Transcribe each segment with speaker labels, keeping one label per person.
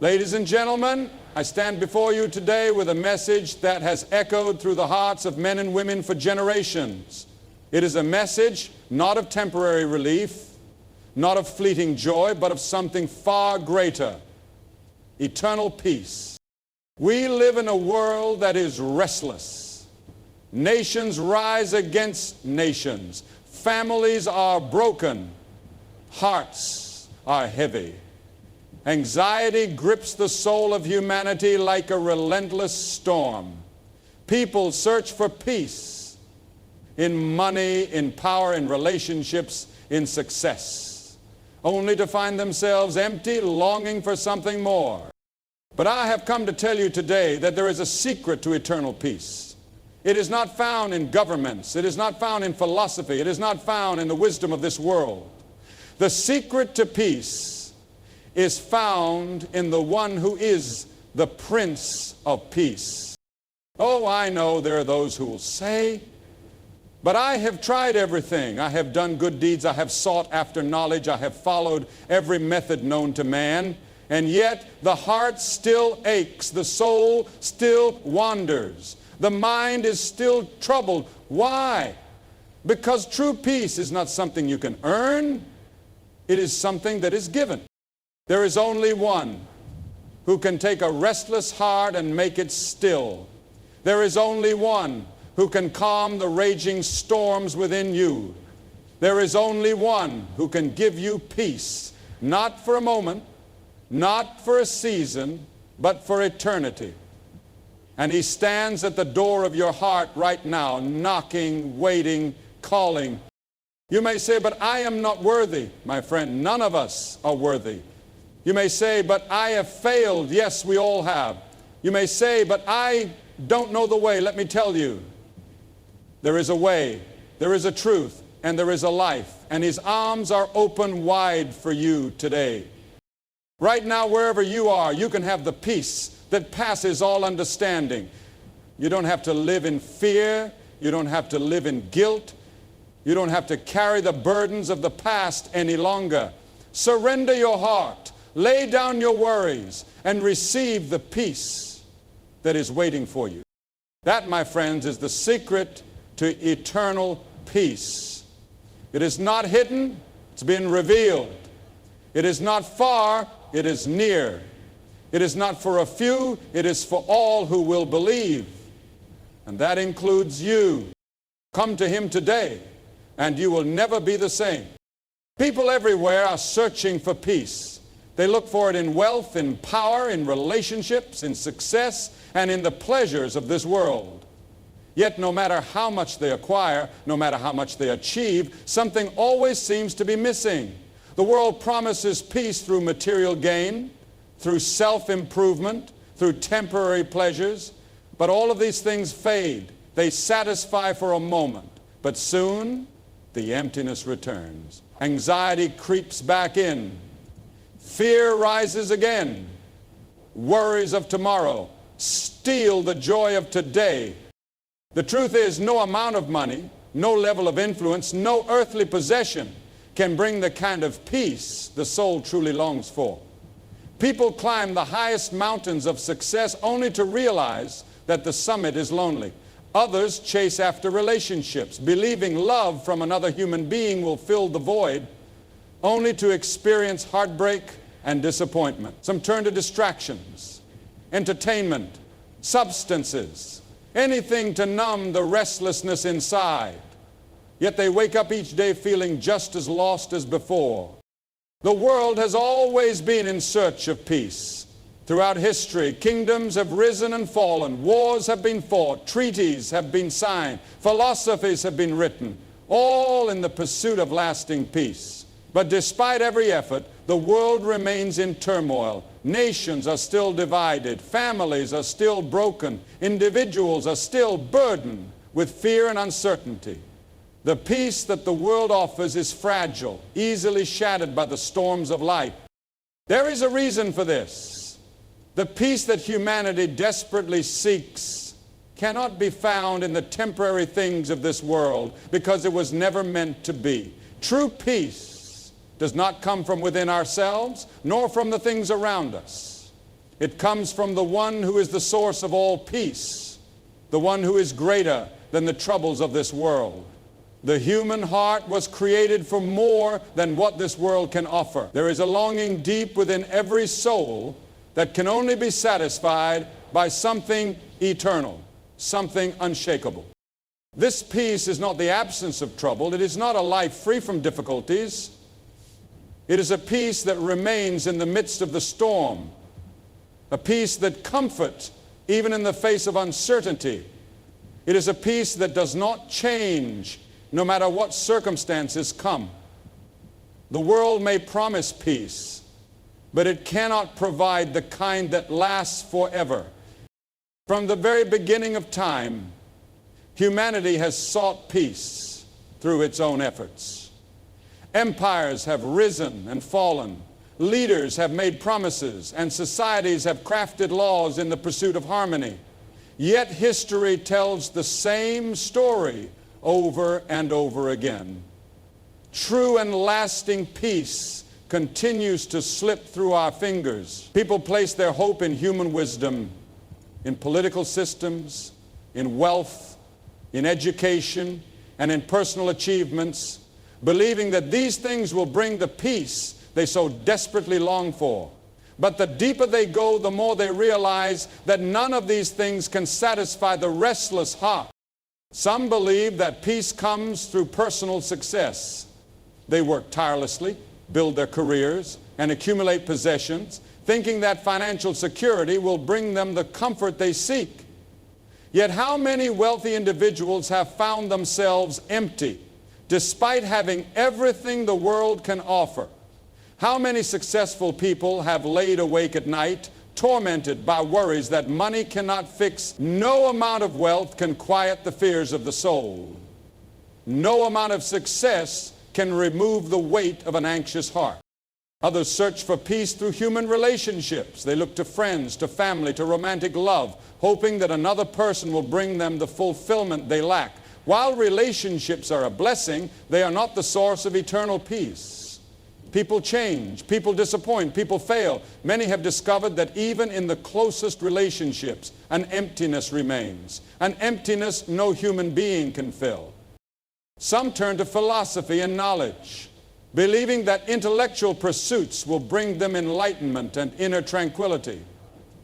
Speaker 1: Ladies and gentlemen, I stand before you today with a message that has echoed through the hearts of men and women for generations. It is a message not of temporary relief, not of fleeting joy, but of something far greater: eternal peace. We live in a world that is restless. Nations rise against nations. Families are broken. Hearts are heavy. Anxiety grips the soul of humanity like a relentless storm. People search for peace in money, in power, in relationships, in success, only to find themselves empty, longing for something more. But I have come to tell you today that there is a secret to eternal peace. It is not found in governments. It is not found in philosophy. It is not found in the wisdom of this world. The secret to peace is found in the one who is the Prince of Peace. Oh, I know there are those who will say, but I have tried everything. I have done good deeds. I have sought after knowledge. I have followed every method known to man. And yet the heart still aches. The soul still wanders. The mind is still troubled. Why? Because true peace is not something you can earn. It is something that is given. There is only one who can take a restless heart and make it still. There is only one who can calm the raging storms within you. There is only one who can give you peace, not for a moment, not for a season, but for eternity. And he stands at the door of your heart right now, knocking, waiting, calling. You may say, but I am not worthy. My friend, none of us are worthy. You may say, but I have failed. Yes, we all have. You may say, but I don't know the way. Let me tell you, there is a way, there is a truth, and there is a life. And his arms are open wide for you today. Right now, wherever you are, you can have the peace that passes all understanding. You don't have to live in fear. You don't have to live in guilt. You don't have to carry the burdens of the past any longer. Surrender your heart. Lay down your worries and receive the peace that is waiting for you. That, my friends, is the secret to eternal peace. It is not hidden, it's been revealed. It is not far, it is near. It is not for a few, it is for all who will believe. And that includes you. Come to him today, and you will never be the same. People everywhere are searching for peace. They look for it in wealth, in power, in relationships, in success, and in the pleasures of this world. Yet no matter how much they acquire, no matter how much they achieve, something always seems to be missing. The world promises peace through material gain, through self-improvement, through temporary pleasures, but all of these things fade. They satisfy for a moment, but soon the emptiness returns. Anxiety creeps back in. Fear rises again. Worries of tomorrow steal the joy of today. The truth is, no amount of money, no level of influence, no earthly possession can bring the kind of peace the soul truly longs for. People climb the highest mountains of success only to realize that the summit is lonely. Others chase after relationships, believing love from another human being will fill the void, only to experience heartbreak and disappointment. Some turn to distractions, entertainment, substances, anything to numb the restlessness inside. Yet they wake up each day feeling just as lost as before. The world has always been in search of peace. Throughout history, kingdoms have risen and fallen, wars have been fought, treaties have been signed, philosophies have been written, all in the pursuit of lasting peace. But despite every effort, the world remains in turmoil. Nations are still divided. Families are still broken. Individuals are still burdened with fear and uncertainty. The peace that the world offers is fragile, easily shattered by the storms of life. There is a reason for this. The peace that humanity desperately seeks cannot be found in the temporary things of this world because it was never meant to be. True peace does not come from within ourselves, nor from the things around us. It comes from the one who is the source of all peace, the one who is greater than the troubles of this world. The human heart was created for more than what this world can offer. There is a longing deep within every soul that can only be satisfied by something eternal, something unshakable. This peace is not the absence of trouble. It is not a life free from difficulties. It is a peace that remains in the midst of the storm, a peace that comforts even in the face of uncertainty. It is a peace that does not change no matter what circumstances come. The world may promise peace, but it cannot provide the kind that lasts forever. From the very beginning of time, humanity has sought peace through its own efforts. Empires have risen and fallen. Leaders have made promises, and societies have crafted laws in the pursuit of harmony. Yet history tells the same story over and over again. True and lasting peace continues to slip through our fingers. People place their hope in human wisdom, in political systems, in wealth, in education, and in personal achievements, believing that these things will bring the peace they so desperately long for. But the deeper they go, the more they realize that none of these things can satisfy the restless heart. Some believe that peace comes through personal success. They work tirelessly, build their careers, and accumulate possessions, thinking that financial security will bring them the comfort they seek. Yet how many wealthy individuals have found themselves empty, despite having everything the world can offer? How many successful people have laid awake at night, tormented by worries that money cannot fix? No amount of wealth can quiet the fears of the soul. No amount of success can remove the weight of an anxious heart. Others search for peace through human relationships. They look to friends, to family, to romantic love, hoping that another person will bring them the fulfillment they lack. While relationships are a blessing, they are not the source of eternal peace. People change, people disappoint, people fail. Many have discovered that even in the closest relationships, an emptiness remains, an emptiness no human being can fill. Some turn to philosophy and knowledge, believing that intellectual pursuits will bring them enlightenment and inner tranquility.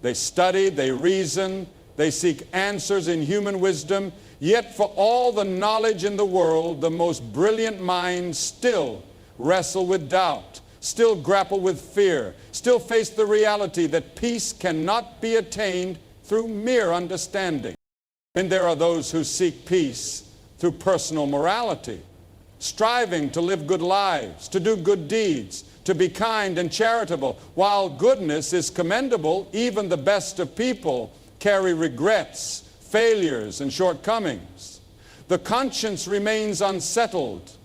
Speaker 1: They study, they reason, they seek answers in human wisdom, yet for all the knowledge in the world, the most brilliant minds still wrestle with doubt, still grapple with fear, still face the reality that peace cannot be attained through mere understanding. And there are those who seek peace through personal morality, striving to live good lives, to do good deeds, to be kind and charitable. While goodness is commendable, even the best of people carry regrets, failures, and shortcomings. The conscience remains unsettled,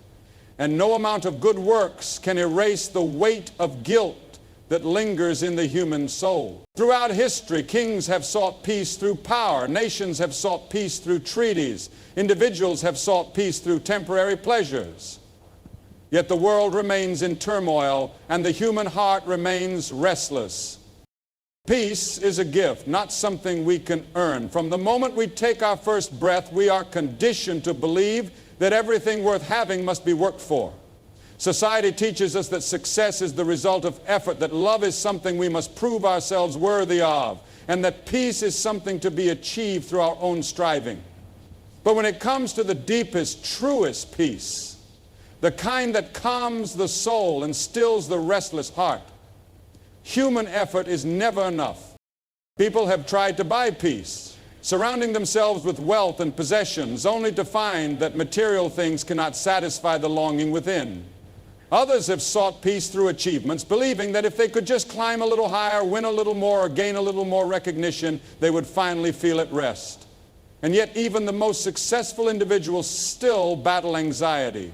Speaker 1: and no amount of good works can erase the weight of guilt that lingers in the human soul. Throughout history, kings have sought peace through power. Nations have sought peace through treaties. Individuals have sought peace through temporary pleasures. Yet the world remains in turmoil, and the human heart remains restless. Peace is a gift, not something we can earn. From the moment we take our first breath, we are conditioned to believe that everything worth having must be worked for. Society teaches us that success is the result of effort, that love is something we must prove ourselves worthy of, and that peace is something to be achieved through our own striving. But when it comes to the deepest, truest peace, the kind that calms the soul and stills the restless heart, human effort is never enough. People have tried to buy peace, surrounding themselves with wealth and possessions, only to find that material things cannot satisfy the longing within. Others have sought peace through achievements, believing that if they could just climb a little higher, win a little more, or gain a little more recognition, they would finally feel at rest. And yet even the most successful individuals still battle anxiety,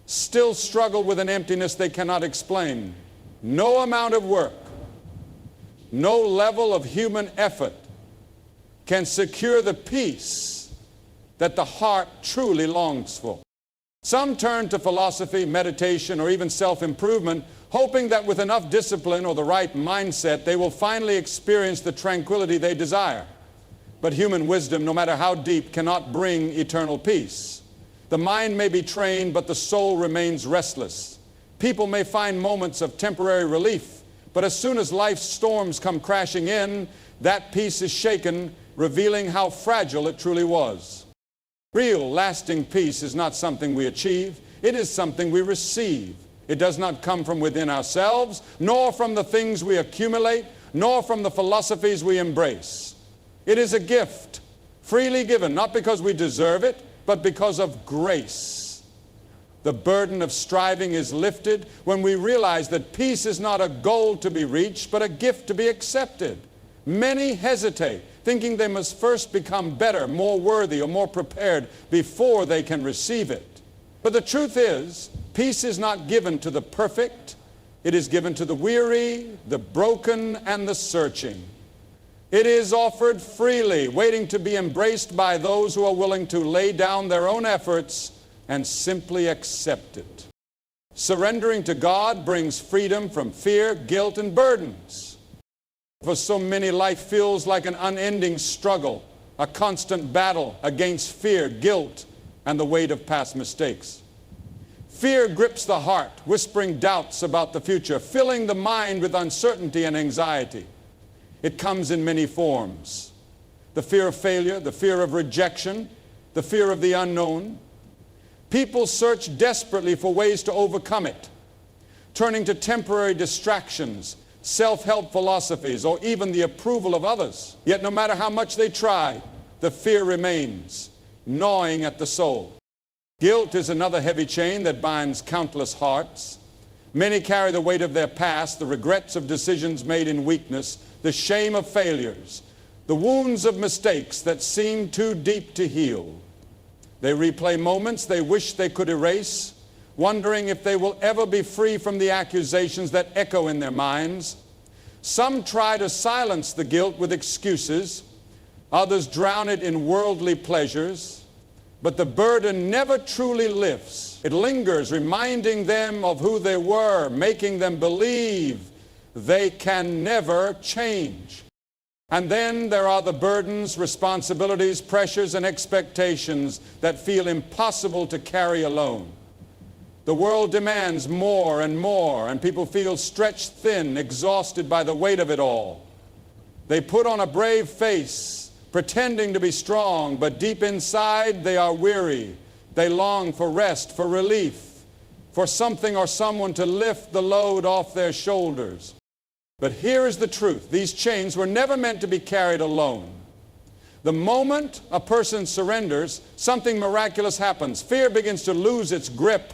Speaker 1: still struggle with an emptiness they cannot explain. No amount of work, no level of human effort can secure the peace that the heart truly longs for. Some turn to philosophy, meditation, or even self-improvement, hoping that with enough discipline or the right mindset, they will finally experience the tranquility they desire. But human wisdom, no matter how deep, cannot bring eternal peace. The mind may be trained, but the soul remains restless. People may find moments of temporary relief, but as soon as life's storms come crashing in, that peace is shaken, revealing how fragile it truly was. Real, lasting peace is not something we achieve. It is something we receive. It does not come from within ourselves, nor from the things we accumulate, nor from the philosophies we embrace. It is a gift, freely given, not because we deserve it, but because of grace. The burden of striving is lifted when we realize that peace is not a goal to be reached, but a gift to be accepted. Many hesitate, thinking they must first become better, more worthy, or more prepared before they can receive it. But the truth is, peace is not given to the perfect. It is given to the weary, the broken, and the searching. It is offered freely, waiting to be embraced by those who are willing to lay down their own efforts and simply accept it. Surrendering to God brings freedom from fear, guilt, and burdens. For so many, life feels like an unending struggle, a constant battle against fear, guilt, and the weight of past mistakes. Fear grips the heart, whispering doubts about the future, filling the mind with uncertainty and anxiety. It comes in many forms. The fear of failure, the fear of rejection, the fear of the unknown. People search desperately for ways to overcome it, turning to temporary distractions, self-help philosophies, or even the approval of others. Yet no matter how much they try, the fear remains, gnawing at the soul. Guilt is another heavy chain that binds countless hearts. Many carry the weight of their past, the regrets of decisions made in weakness, the shame of failures, the wounds of mistakes that seem too deep to heal. They replay moments they wish they could erase, wondering if they will ever be free from the accusations that echo in their minds. Some try to silence the guilt with excuses. Others drown it in worldly pleasures. But the burden never truly lifts. It lingers, reminding them of who they were, making them believe they can never change. And then there are the burdens, responsibilities, pressures, and expectations that feel impossible to carry alone. The world demands more and more, and people feel stretched thin, exhausted by the weight of it all. They put on a brave face, pretending to be strong, but deep inside they are weary. They long for rest, for relief, for something or someone to lift the load off their shoulders. But here is the truth. These chains were never meant to be carried alone. The moment a person surrenders, something miraculous happens. Fear begins to lose its grip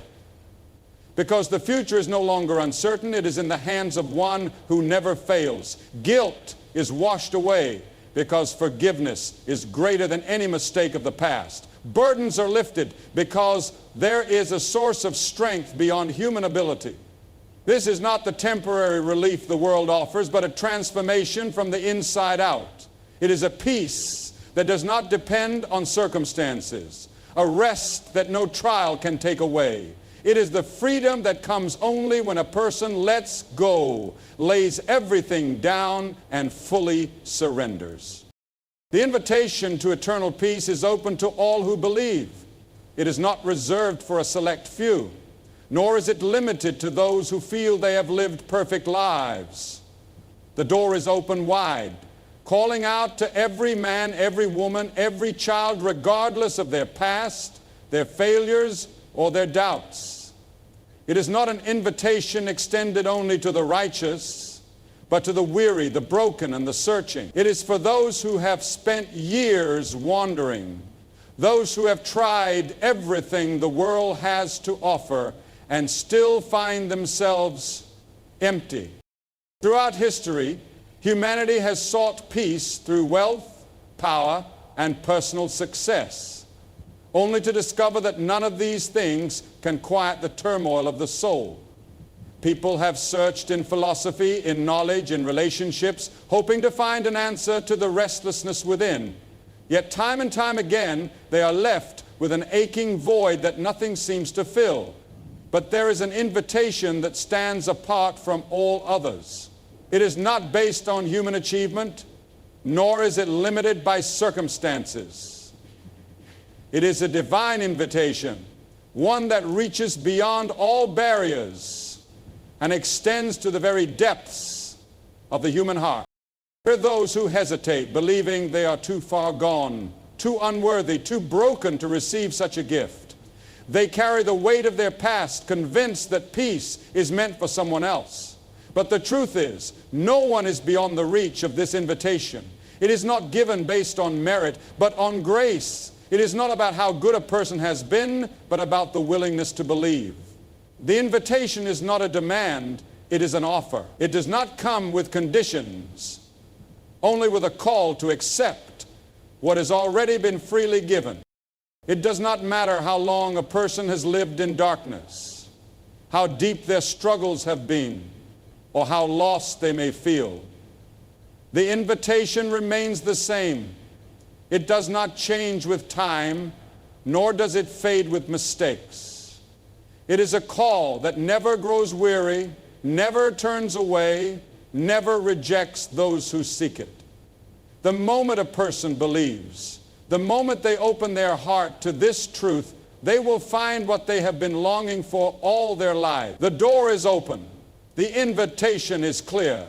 Speaker 1: because the future is no longer uncertain. It is in the hands of one who never fails. Guilt is washed away because forgiveness is greater than any mistake of the past. Burdens are lifted because there is a source of strength beyond human ability. This is not the temporary relief the world offers, but a transformation from the inside out. It is a peace that does not depend on circumstances, a rest that no trial can take away. It is the freedom that comes only when a person lets go, lays everything down, and fully surrenders. The invitation to eternal peace is open to all who believe. It is not reserved for a select few, nor is it limited to those who feel they have lived perfect lives. The door is open wide, calling out to every man, every woman, every child, regardless of their past, their failures, or their doubts. It is not an invitation extended only to the righteous, but to the weary, the broken, and the searching. It is for those who have spent years wandering, those who have tried everything the world has to offer and still find themselves empty. Throughout history, humanity has sought peace through wealth, power, and personal success, only to discover that none of these things can quiet the turmoil of the soul. People have searched in philosophy, in knowledge, in relationships, hoping to find an answer to the restlessness within. Yet time and time again, they are left with an aching void that nothing seems to fill. But there is an invitation that stands apart from all others. It is not based on human achievement, nor is it limited by circumstances. It is a divine invitation, one that reaches beyond all barriers and extends to the very depths of the human heart. There are those who hesitate, believing they are too far gone, too unworthy, too broken to receive such a gift. They carry the weight of their past, convinced that peace is meant for someone else. But the truth is, no one is beyond the reach of this invitation. It is not given based on merit, but on grace. It is not about how good a person has been, but about the willingness to believe. The invitation is not a demand, it is an offer. It does not come with conditions, only with a call to accept what has already been freely given. It does not matter how long a person has lived in darkness, how deep their struggles have been, or how lost they may feel. The invitation remains the same. It does not change with time, nor does it fade with mistakes. It is a call that never grows weary, never turns away, never rejects those who seek it. The moment a person believes, the moment they open their heart to this truth, they will find what they have been longing for all their lives. The door is open, the invitation is clear,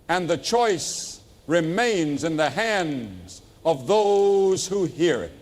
Speaker 1: and the choice remains in the hands of those who hear it.